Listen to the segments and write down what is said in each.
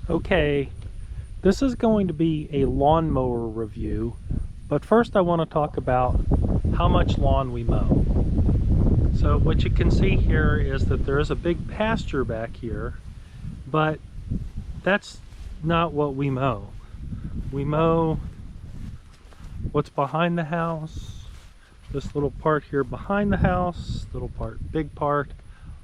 Okay, this is going to be a lawnmower review, but first I want to talk about how much lawn we mow. So what you can see here is that there is a big pasture back here, but that's not what we mow. We mow what's behind the house, this little part here behind the house, little part, big part,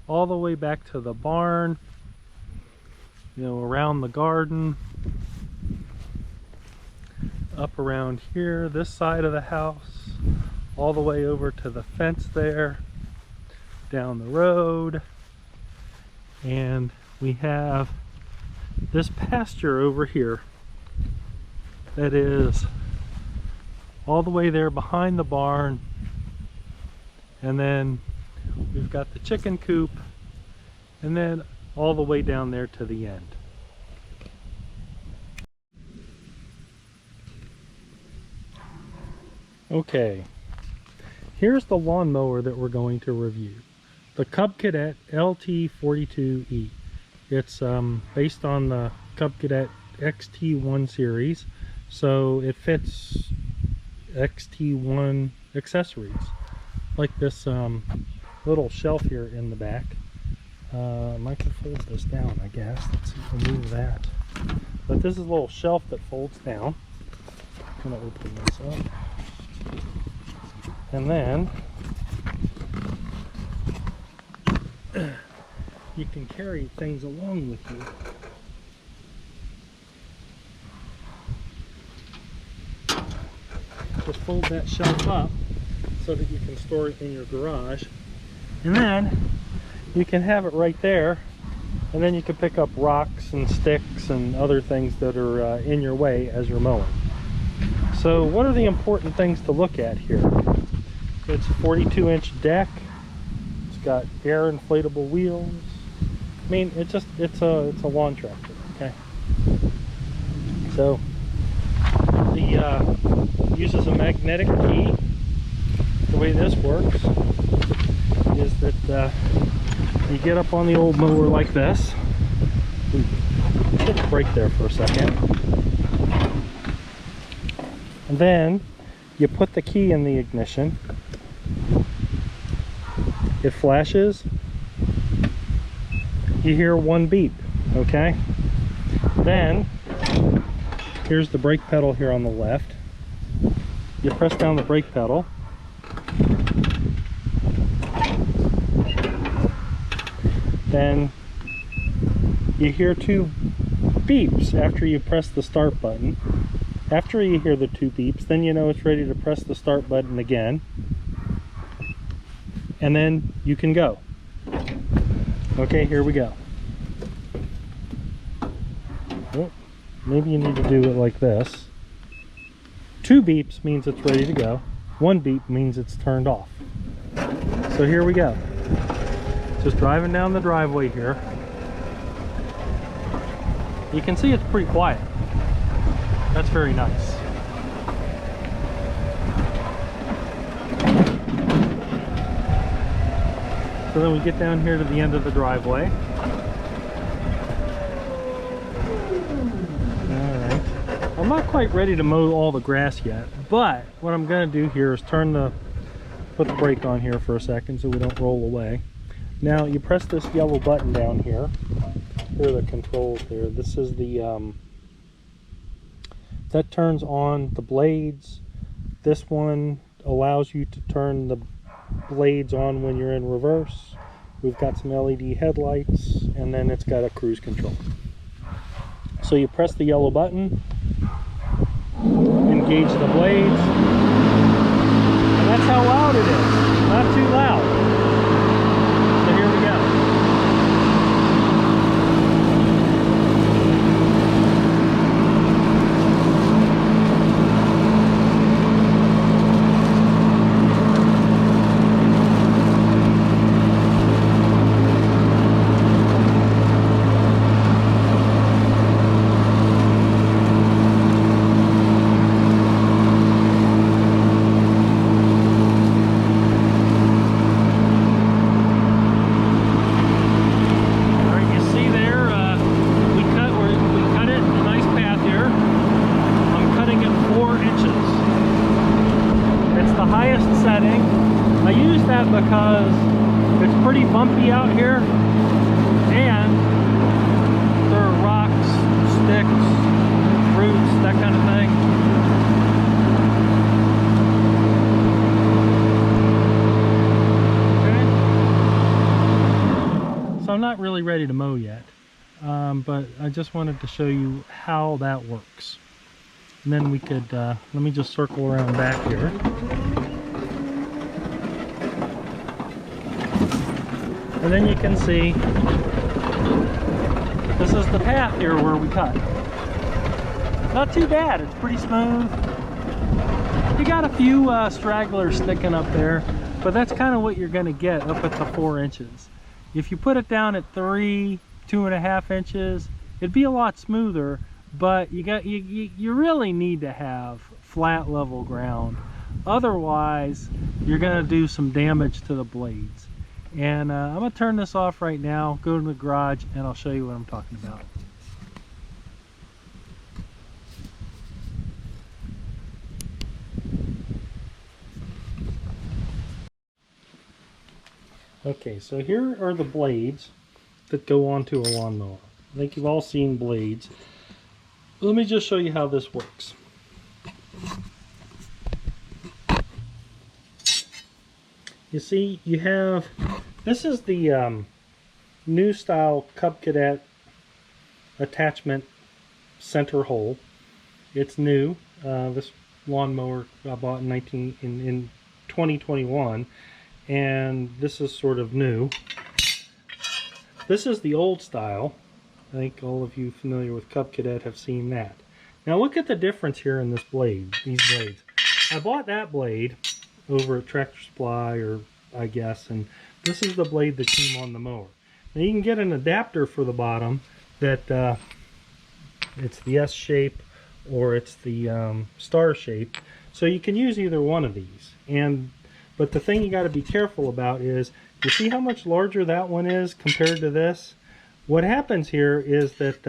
all the way back to the barn, you know, around the garden, up around here, this side of the house, all the way over to the fence there, down the road, and we have this pasture over here that is all the way there behind the barn, and then we've got the chicken coop, and then all the way down there to the end. Okay, here's the lawnmower that we're going to review. The Cub Cadet LT42E. It's based on the Cub Cadet XT1 series, so it fits XT1 accessories, like this little shelf here in the back. I can fold this down, I guess. Let's see if we'll move that. But this is a little shelf that folds down. I'm going to open this up. And then you can carry things along with you. Just fold that shelf up so that you can store it in your garage. And then you can have it right there, and then you can pick up rocks and sticks and other things that are in your way as you're mowing. So what are the important things to look at here? It's a 42-inch deck. It's got air inflatable wheels. I mean, it's a lawn tractor, okay? So the uses a magnetic key. The way this works is that you get up on the old mower like this. Hit the brake there for a second. And then you put the key in the ignition. It flashes. You hear one beep, okay? Then, here's the brake pedal here on the left. You press down the brake pedal. Then you hear two beeps after you press the start button. After you hear the two beeps, then you know it's ready to press the start button again. And then you can go. Okay, here we go. Oh, maybe you need to do it like this. Two beeps means it's ready to go. One beep means it's turned off. So here we go. Just driving down the driveway here. You can see it's pretty quiet. That's very nice. So then we get down here to the end of the driveway. Alright. I'm not quite ready to mow all the grass yet, but what I'm going to do here is put the brake on here for a second so we don't roll away. Now you press this yellow button down here. Here are the controls there. This is the that turns on the blades. This one allows you to turn the blades on when you're in reverse. We've got some LED headlights, and then it's got a cruise control. So you press the yellow button, engage the blades, and that's how loud it is. Not too loud. So here we go. bumpy out here, and there are rocks, sticks, roots, that kind of thing. Okay. So I'm not really ready to mow yet, but I just wanted to show you how that works. And then we could, let me just circle around back here. And then you can see, this is the path here where we cut. Not too bad, it's pretty smooth. You got a few stragglers sticking up there, but that's kind of what you're gonna get up at the 4 inches. If you put it down at 3, 2.5 inches, it'd be a lot smoother, but you really need to have flat level ground. Otherwise, you're gonna do some damage to the blades. And I'm gonna turn this off right now, go to the garage, and I'll show you what I'm talking about. Okay, so here are the blades that go onto a lawnmower. I think you've all seen blades. Let me just show you how this works. You see, you have, this is the new style Cub Cadet attachment center hole. It's new. This lawnmower I bought in 2021, and this is sort of new. This is the old style. I think all of you familiar with Cub Cadet have seen that. Now look at the difference here in this blade, these blades. I bought that blade over at Tractor Supply, or I guess, and this is the blade that came on the mower. Now you can get an adapter for the bottom that it's the S shape or it's the star shape, so you can use either one of these. But the thing you got to be careful about is, you see how much larger that one is compared to this? What happens here is that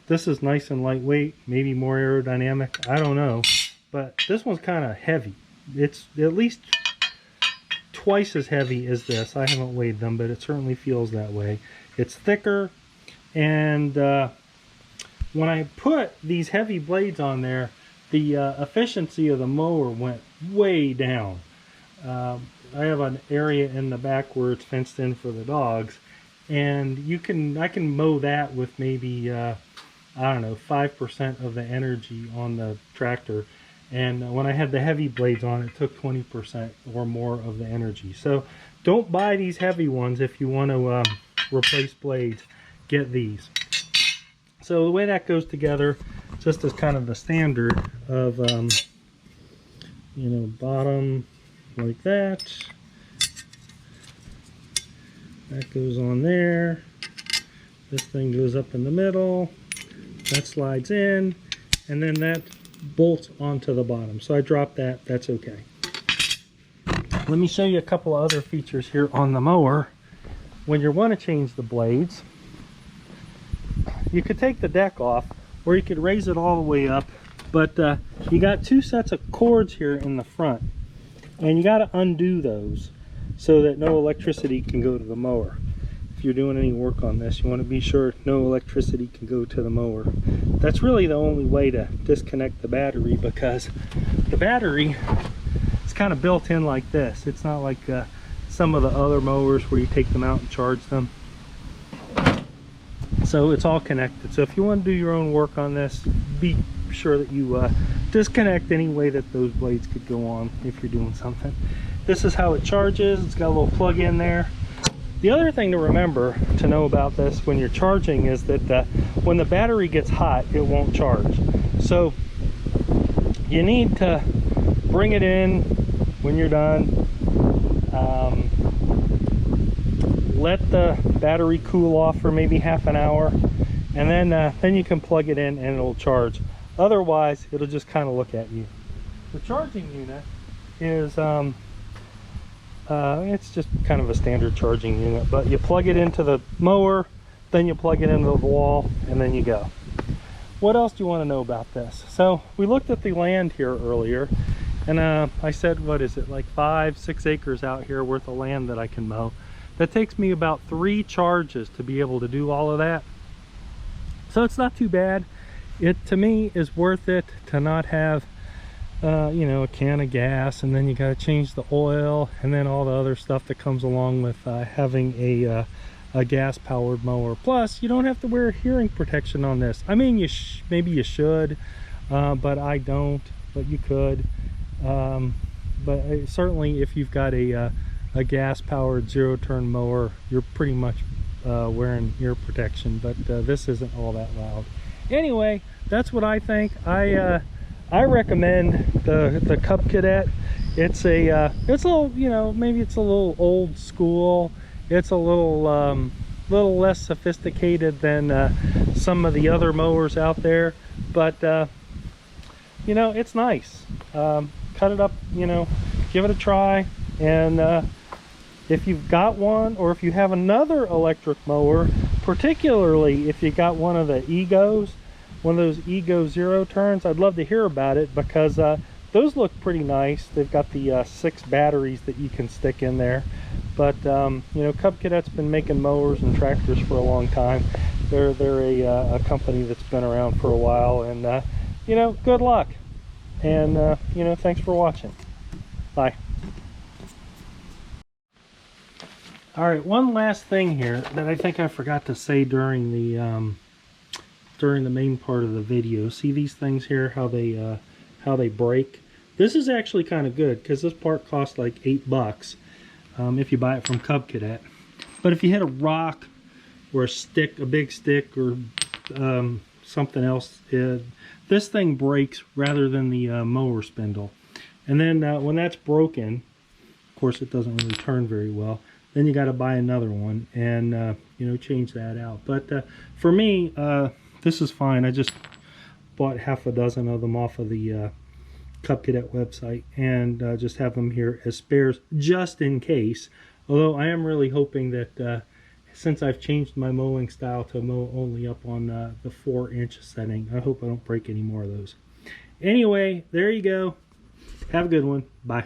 this is nice and lightweight, maybe more aerodynamic, I don't know, but this one's kind of heavy. It's at least twice as heavy as this. I haven't weighed them, but it certainly feels that way. It's thicker, and when I put these heavy blades on there, the efficiency of the mower went way down. I have an area in the back where it's fenced in for the dogs, and I can mow that with maybe I don't know, 5% of the energy on the tractor, and when I had the heavy blades on, it took 20% or more of the energy. So don't buy these heavy ones if you want to replace blades. Get these. So the way that goes together, just as kind of the standard of you know, bottom like that. That goes on there. This thing goes up in the middle. That slides in, and then that bolts onto the bottom. So I dropped that. That's okay. Let me show you a couple of other features here on the mower. When you want to change the blades, you could take the deck off, or you could raise it all the way up. But you got 2 sets of cords here in the front, and you got to undo those so that no electricity can go to the mower. If you're doing any work on this, you want to be sure no electricity can go to the mower. That's really the only way to disconnect the battery, because the battery is kind of built in like this. It's not like some of the other mowers where you take them out and charge them. So it's all connected. So if you want to do your own work on this, be sure that you disconnect any way that those blades could go on if you're doing something. This is how it charges. It's got a little plug in there. The other thing to remember to know about this when you're charging is that when the battery gets hot, it won't charge. So you need to bring it in when you're done. Let the battery cool off for maybe half an hour, and then you can plug it in and it'll charge. Otherwise, it'll just kind of look at you. The charging unit is it's just kind of a standard charging unit, but you plug it into the mower, then you plug it into the wall, and then you go. What else do you want to know about this? So we looked at the land here earlier, and I said, what is it, like 5-6 acres out here worth of land that I can mow. That takes me about 3 charges to be able to do all of that. So it's not too bad. It, to me, is worth it to not have you know, a can of gas, and then you got to change the oil, and then all the other stuff that comes along with having a gas powered mower. Plus you don't have to wear hearing protection on this. I mean, maybe you should, but I don't, but you could. But certainly if you've got a gas powered 0-turn mower, you're pretty much wearing ear protection, but this isn't all that loud. Anyway, that's what I think. I recommend the Cub Cadet. It's a little, you know, maybe it's a little old school. It's a little less sophisticated than some of the other mowers out there, but you know, it's nice. Cut it up, you know, give it a try, and if you've got one, or if you have another electric mower, particularly if you got one of the Egos, one of those Ego 0-turns, I'd love to hear about it, because those look pretty nice. They've got the 6 batteries that you can stick in there. But you know, Cub Cadet's been making mowers and tractors for a long time. They're a company that's been around for a while, and you know, good luck, and you know, thanks for watching. Bye. All right, one last thing here that I think I forgot to say during the main part of the video. See these things here, how they break? This is actually kind of good, because this part costs like $8 if you buy it from Cub Cadet. But if you hit a rock or a stick, a big stick, or something else, this thing breaks rather than the mower spindle. And then when that's broken, of course it doesn't really turn very well, then you got to buy another one and you know, change that out. But for me, this is fine. I just bought half a dozen of them off of the Cub Cadet website, and just have them here as spares just in case. Although I am really hoping that since I've changed my mowing style to mow only up on the 4-inch setting, I hope I don't break any more of those. Anyway, there you go. Have a good one. Bye.